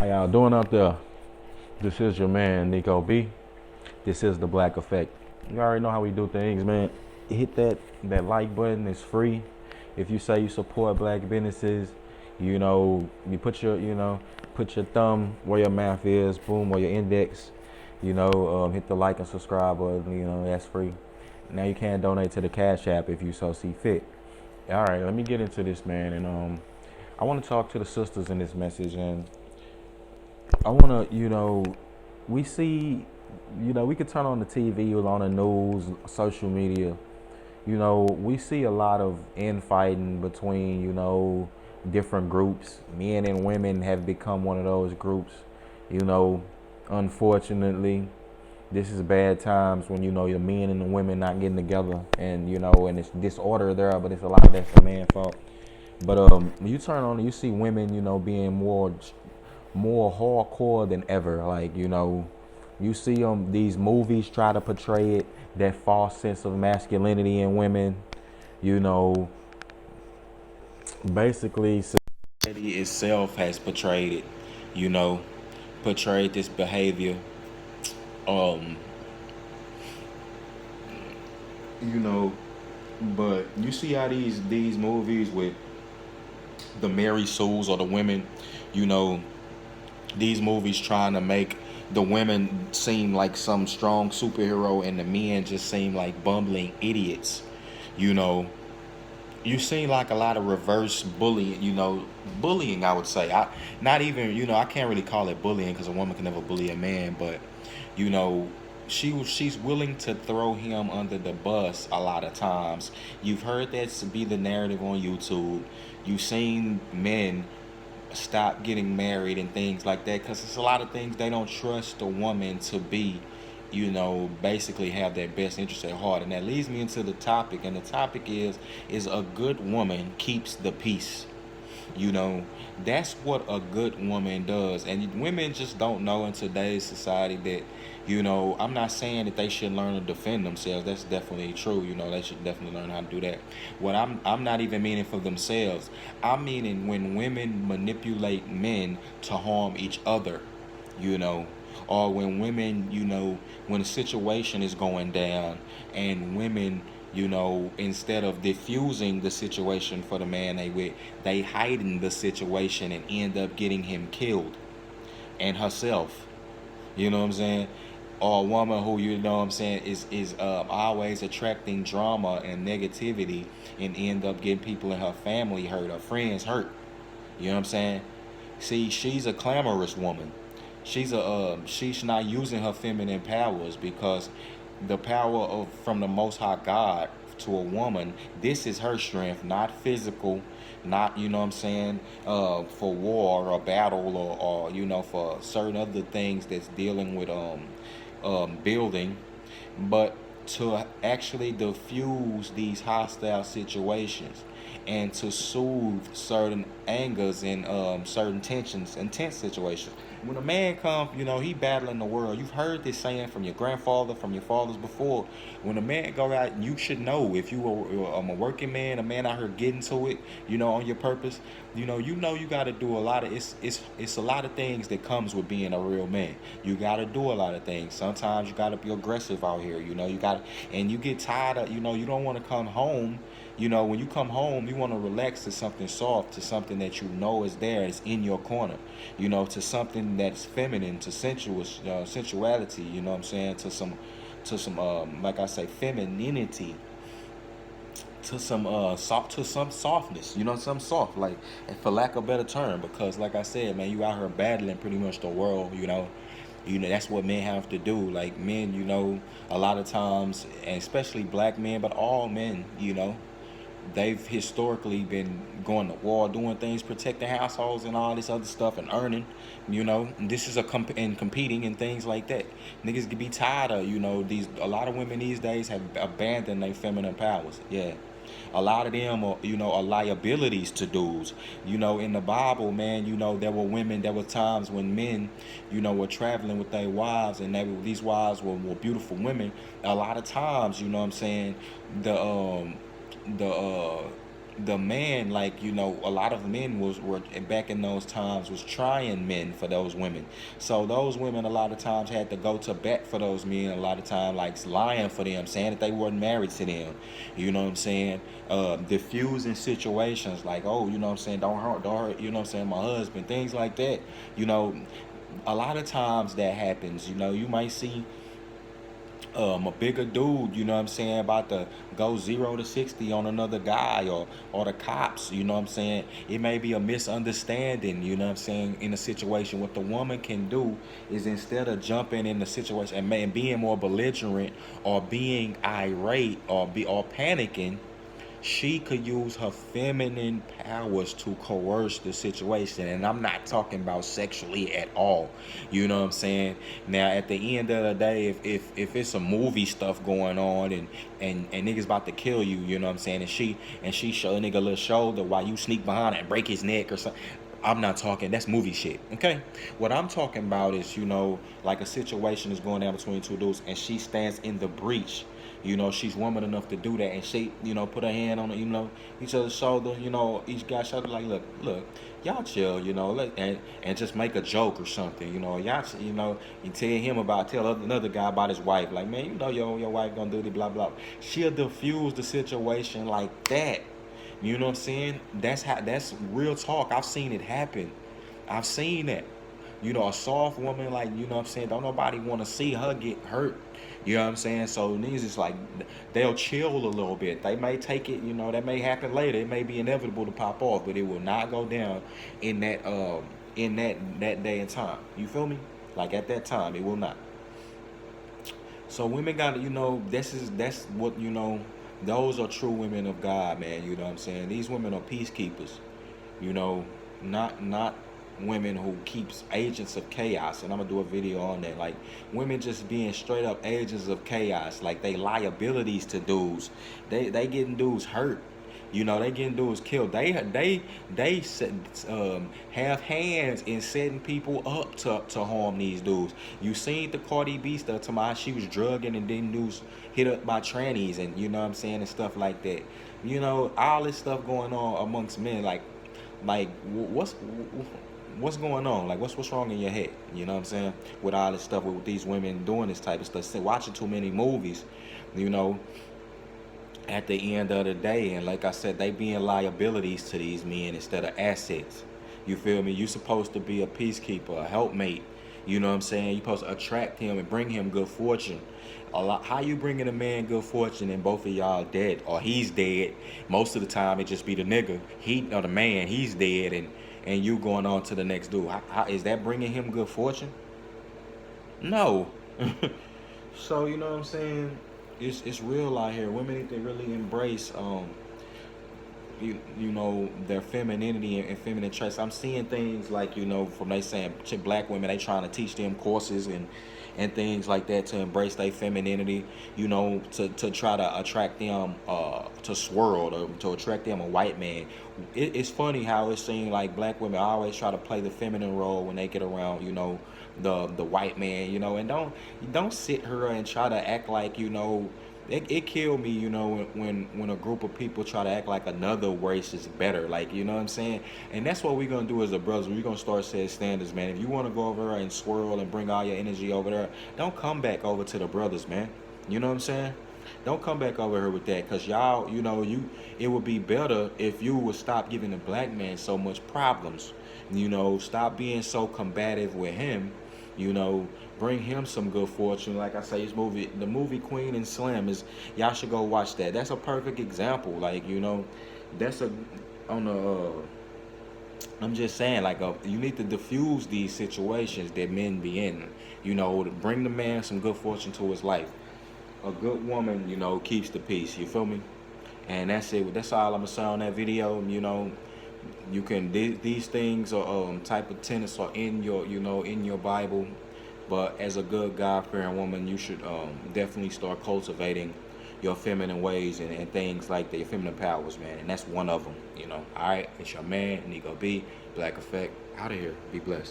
How y'all doing out there? This is your man, Nico B. This is the Black Effect. You already know how we do things, man. Hit that like button. It's free. If you say you support black businesses, you put your thumb where your mouth is, boom, or your index. Hit the like and subscribe button. That's free. Now you can donate to the Cash App if you so see fit. All right, let me get into this, man, and I want to talk to the sisters in this message, and I want to, we see, we could turn on the TV, on the news, social media. We see a lot of infighting between, different groups. Men and women have become one of those groups. You know, Unfortunately, this is bad times when the men and the women not getting together, and and it's disorder there, but it's a lot of that's the man fault. But you turn on, you see women, being more hardcore than ever. Like, you see these movies try to portray it, that false sense of masculinity in women. You know, Basically, society itself has portrayed it. You know, portrayed this behavior. Um, you know, but you see how these movies with the Mary Sues or the women, you know, these movies trying to make the women seem like some strong superhero and the men just seem like bumbling idiots. You know, you seem like a lot of reverse bullying. Bullying. I would say. I not even. I can't really call it bullying because a woman can never bully a man. But you know, she's willing to throw him under the bus a lot of times. You've heard that be the narrative on YouTube. You've seen men stop getting married and things like that because it's a lot of things they don't trust a woman to be, basically have their best interest at heart. And that leads me into the topic, and the topic is a good woman keeps the peace. you know that's what a good woman does, and women just don't know in today's society that, I'm not saying that they should learn to defend themselves. That's definitely true. They should definitely learn how to do that. What I'm not even meaning for themselves. I'm meaning when women manipulate men to harm each other, you know or when women, when a situation is going down, and women, instead of diffusing the situation for the man they with, they heighten the situation and end up getting him killed, and herself. You know what I'm saying? Or a woman who, is always attracting drama and negativity, and end up getting people in her family hurt, her friends hurt. You know what I'm saying? See, she's a clamorous woman. She's not using her feminine powers, because the power of from the Most High God to a woman, this is her strength, not physical, not, for war or battle, or for certain other things that's dealing with building, but to actually diffuse these hostile situations, and to soothe certain angers and certain tensions and tense situations. When a man comes, he battling the world. You've heard this saying from your grandfather, from your fathers before. When a man go out, you should know, if you are a working man, a man out here getting to it, on your purpose. You got to do a lot of, it's a lot of things that comes with being a real man. You got to do a lot of things. Sometimes you got to be aggressive out here. You got, and you get tired of, you don't want to come home. When you come home, you want to relax to something soft, to something that is there, is in your corner, to something that's feminine, to sensuality, what I'm saying, to some like I say, femininity, to some to some softness, some soft, like, for lack of a better term, because like I said, man, you out here battling pretty much the world. That's what men have to do. Like, men, a lot of times, and especially black men, but all men, they've historically been going to war, doing things, protecting households and all this other stuff, and earning, and this is and competing and things like that. Niggas could be tired of, these, a lot of women these days have abandoned their feminine powers. Yeah. A lot of them are liabilities to dudes. In the Bible, man, there were women, there were times when men, were traveling with their wives, and these wives were beautiful women. A lot of times, the the the man, like, a lot of men were back in those times was trying men for those women. So those women a lot of times had to go to bat for those men, a lot of time, like lying for them, saying that they weren't married to them. You know what I'm saying? Diffusing situations like, oh, you know what I'm saying, don't hurt, you know what I'm saying, my husband, things like that. you know a lot of times that happens. You might see a bigger dude, you know what I'm saying, about to go 0 to 60 on another guy, or the cops, you know what I'm saying. It may be a misunderstanding, you know what I'm saying, in a situation. What the woman can do is, instead of jumping in the situation and being more belligerent, or being irate, or panicking, she could use her feminine powers to coerce the situation. And I'm not talking about sexually at all. You know what I'm saying? Now, at the end of the day, if it's some movie stuff going on, and niggas about to kill you, you know what I'm saying, and she show a nigga a little shoulder while you sneak behind it and break his neck or something, I'm not talking, that's movie shit, okay? What I'm talking about is, like a situation is going down between two dudes, and she stands in the breach. She's woman enough to do that, and she, put her hand on, each other's shoulder, each guy's shoulder, like, look, y'all chill, and just make a joke or something, y'all, you tell another guy about his wife, like, man, your wife gonna do the blah blah. She'll diffuse the situation like that. You know what I'm saying? That's real talk. I've seen it happen. I've seen that. A soft woman, like, you know what I'm saying, don't nobody want to see her get hurt. You know what I'm saying? So niggas is like, they'll chill a little bit. They may take it, that may happen later. It may be inevitable to pop off, but it will not go down in that day and time. You feel me? Like, at that time, it will not. So women got to, that's what, those are true women of God, man. You know what I'm saying? These women are peacekeepers. You know, not women who keeps agents of chaos. And I'm gonna do a video on that. Like, women just being straight up agents of chaos. Like, they liabilities to dudes. They getting dudes hurt. They getting dudes killed. They have hands in setting people up to harm these dudes. You seen the Cardi B stuff, to my, she was drugging and then dudes hit up by trannies, and you know what I'm saying, and stuff like that. All this stuff going on amongst men. Like, what's going on? Like, what's wrong in your head? You know what I'm saying? With all this stuff, with these women doing this type of stuff, watching too many movies, at the end of the day. And like I said, they being liabilities to these men instead of assets. You feel me? You supposed to be a peacekeeper, a helpmate. You know what I'm saying? You supposed to attract him and bring him good fortune. How you bringing a man good fortune and both of y'all dead, or he's dead? Most of the time it just be the nigga, or the man, he's dead, and you going on to the next dude. How is that bringing him good fortune? No. So you know what I'm saying? It's real out here. Women need to really embrace their femininity and feminine traits. I'm seeing things like, from they saying to black women, they trying to teach them courses and things like that to embrace their femininity, to try to attract them to swirl, or to attract them a white man. It's funny how it seems like black women always try to play the feminine role when they get around, the white man, and don't sit here and try to act like, it killed me, when a group of people try to act like another race is better, like, you know what I'm saying? And that's what we're gonna do as a brothers. We're gonna start setting standards, man. If you want to go over there and swirl and bring all your energy over there, don't come back over to the brothers, man. You know what I'm saying? Don't come back over here with that, because y'all, it would be better if you would stop giving the black man so much problems. Stop being so combative with him. Bring him some good fortune. Like I say, the movie Queen and Slim, y'all should go watch that. That's a perfect example. Like, that's I'm just saying, like, you need to diffuse these situations that men be in. To bring the man some good fortune to his life. A good woman, keeps the peace. You feel me? And that's it. That's all I'm gonna say on that video. You can, these things are type of tenets are in your Bible. But as a good God-fearing woman, you should definitely start cultivating your feminine ways and things like that, your feminine powers, man. And that's one of them, All right, it's your man, Nico B, Black Effect, out of here. Be blessed.